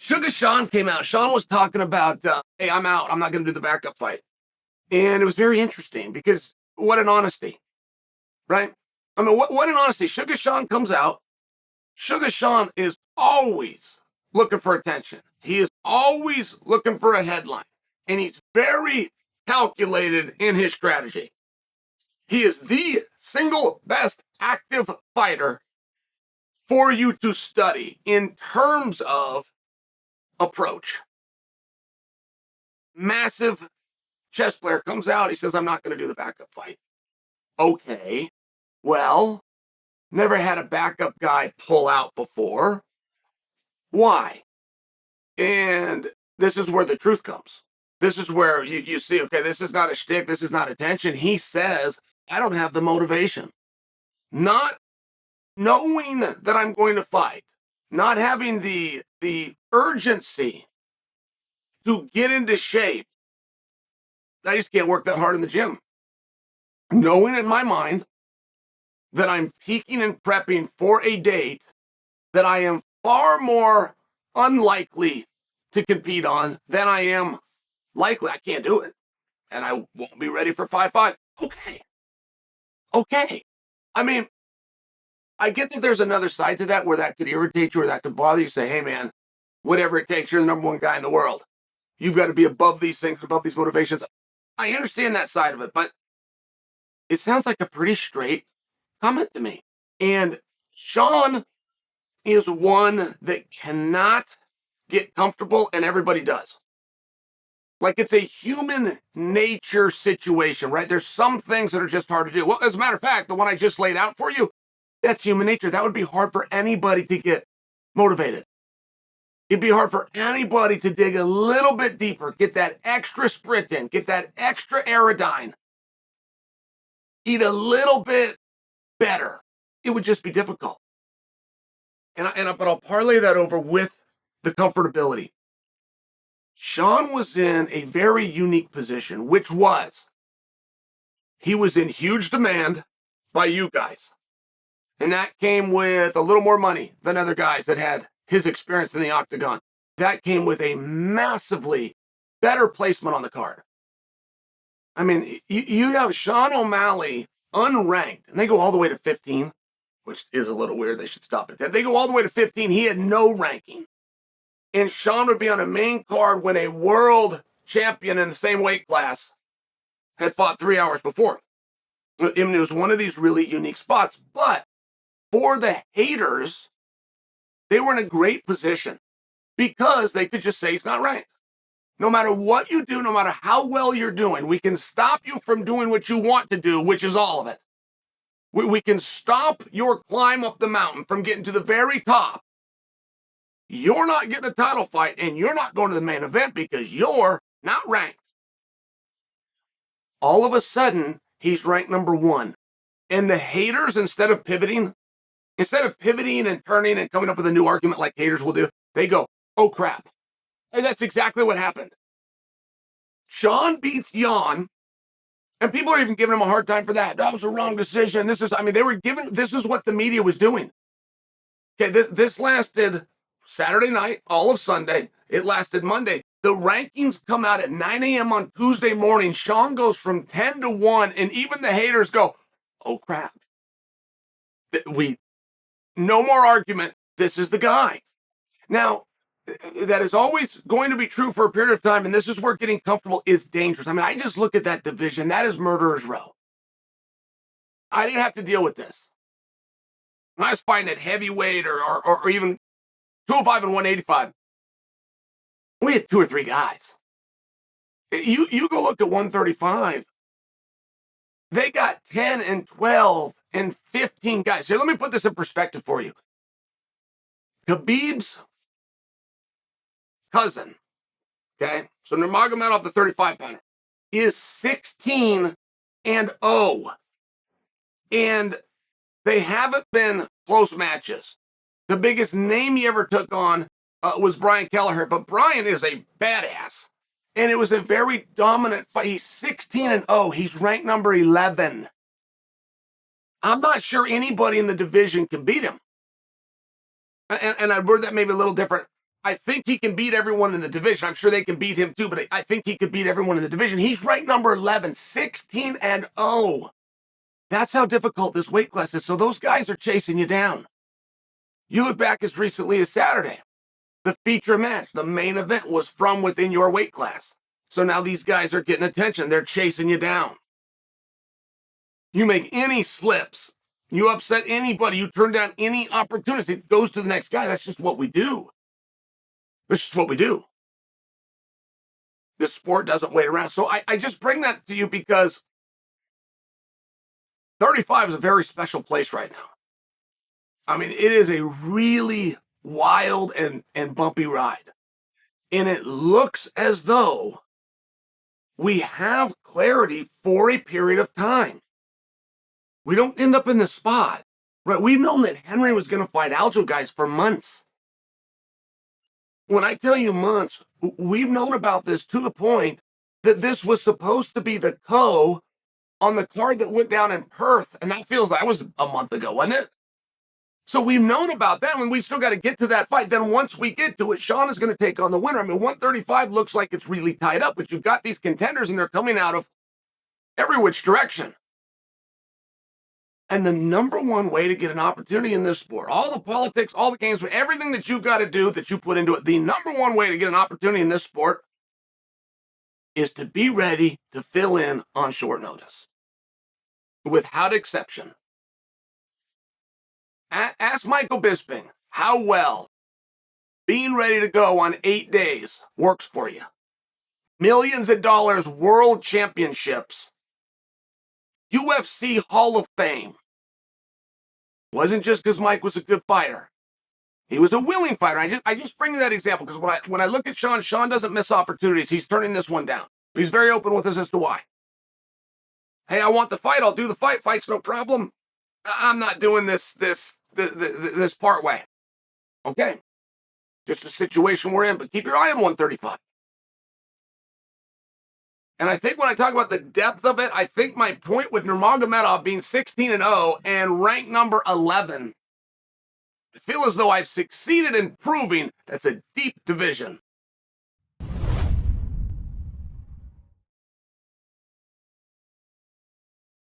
Suga Sean came out. Sean was talking about, hey, I'm out. I'm not going to do the backup fight. And it was very interesting because what an honesty, right? I mean, what an honesty. Suga Sean comes out. Suga Sean is always looking for attention. He is always looking for a headline. And he's very calculated in his strategy. He is the single best active fighter for you to study in terms of approach. Massive chess player comes out. He says, I'm not going to do the backup fight. Okay. Well, never had a backup guy pull out before. Why? And this is where the truth comes. This is where you see, okay, this is not a shtick. This is not attention. He says, I don't have the motivation. Not knowing that I'm going to fight, not having the urgency to get into shape. I just can't work that hard in the gym. Knowing in my mind that I'm peaking and prepping for a date that I am far more unlikely to compete on than I am likely. I can't do it. And I won't be ready for 5-5. Okay. I mean, I get that there's another side to that where that could irritate you or that could bother you. Say, hey, man, whatever it takes, you're the number one guy in the world. You've got to be above these things, above these motivations. I understand that side of it, but it sounds like a pretty straight comment to me. And Sean is one that cannot get comfortable, and everybody does. Like it's a human nature situation, right? There's some things that are just hard to do. Well, as a matter of fact, the one I just laid out for you, that's human nature. That would be hard for anybody to get motivated. It'd be hard for anybody to dig a little bit deeper, get that extra sprint in, get that extra aerodyne, eat a little bit better. It would just be difficult. But I'll parlay that over with the comfortability. Sean was in a very unique position, which was he was in huge demand by you guys. And that came with a little more money than other guys that had his experience in the octagon. That came with a massively better placement on the card. I mean, you have Sean O'Malley unranked, and they go all the way to 15, which is a little weird. They should stop at that. They go all the way to 15. He had no ranking. And Sean would be on a main card when a world champion in the same weight class had fought 3 hours before. I mean, it was one of these really unique spots. But for the haters, they were in a great position because they could just say he's not ranked. No matter what you do, no matter how well you're doing, we can stop you from doing what you want to do, which is all of it. We can stop your climb up the mountain from getting to the very top. You're not getting a title fight, and you're not going to the main event because you're not ranked. All of a sudden, he's ranked number 1. And the haters, instead of pivoting and turning and coming up with a new argument like haters will do, they go, oh, crap. And that's exactly what happened. Sean beats Jon, and people are even giving him a hard time for that. That was a wrong decision. This is what the media was doing. Okay, this lasted Saturday night, all of Sunday. It lasted Monday. The rankings come out at 9 a.m. on Tuesday morning. Sean goes from 10 to 1, and even the haters go, oh, crap. No more argument. This is the guy. Now, that is always going to be true for a period of time, and this is where getting comfortable is dangerous. I mean, I just look at that division. That is murderer's row. I didn't have to deal with this. When I was fighting at heavyweight or even 205 and 185, we had 2 or 3 guys. You go look at 135, they got 10 and 12 and 15 guys. Here, let me put this in perspective for you. Khabibs' cousin, okay, so Nurmagomedov, the 35-pounder, is 16 and 0. And they haven't been close matches. The biggest name he ever took on was Brian Kelleher, but Brian is a badass. And it was a very dominant fight. He's 16 and 0. He's ranked number 11. I'm not sure anybody in the division can beat him. And I word that maybe a little different. I think he can beat everyone in the division. I'm sure they can beat him too, but I think he could beat everyone in the division. He's ranked number 11, 16-0. That's how difficult this weight class is. So those guys are chasing you down. You look back as recently as Saturday. The feature match, the main event, was from within your weight class. So now these guys are getting attention. They're chasing you down. You make any slips, you upset anybody, you turn down any opportunity, it goes to the next guy. That's just what we do. That's just what we do. This sport doesn't wait around. So I just bring that to you because 35 is a very special place right now. I mean, it is a really wild and bumpy ride. And it looks as though we have clarity for a period of time. We don't end up in the spot, right? We've known that Henry was going to fight Aljo, guys, for months. When I tell you months, we've known about this to the point that this was supposed to be the on the card that went down in Perth, and that was a month ago, wasn't it? So we've known about that, and we've still got to get to that fight. Then once we get to it, Sean is going to take on the winner. I mean, 135 looks like it's really tied up, but you've got these contenders, and they're coming out of every which direction. And the number one way to get an opportunity in this sport, all the politics, all the games, everything that you've got to do that you put into it, the number one way to get an opportunity in this sport is to be ready to fill in on short notice. Without exception. Ask Michael Bisping how well being ready to go on 8 days works for you. Millions of dollars, world championships, UFC Hall of Fame. Wasn't just because Mike was a good fighter. He was a willing fighter. I just bring you that example because when I look at Sean doesn't miss opportunities. He's turning this one down. He's very open with us as to why. Hey, I want the fight. I'll do the fight. Fight's no problem. I'm not doing this part way. Okay. Just a situation we're in, but keep your eye on 135. And I think when I talk about the depth of it, I think my point with Nurmagomedov being 16-0 and ranked number 11, I feel as though I've succeeded in proving that's a deep division.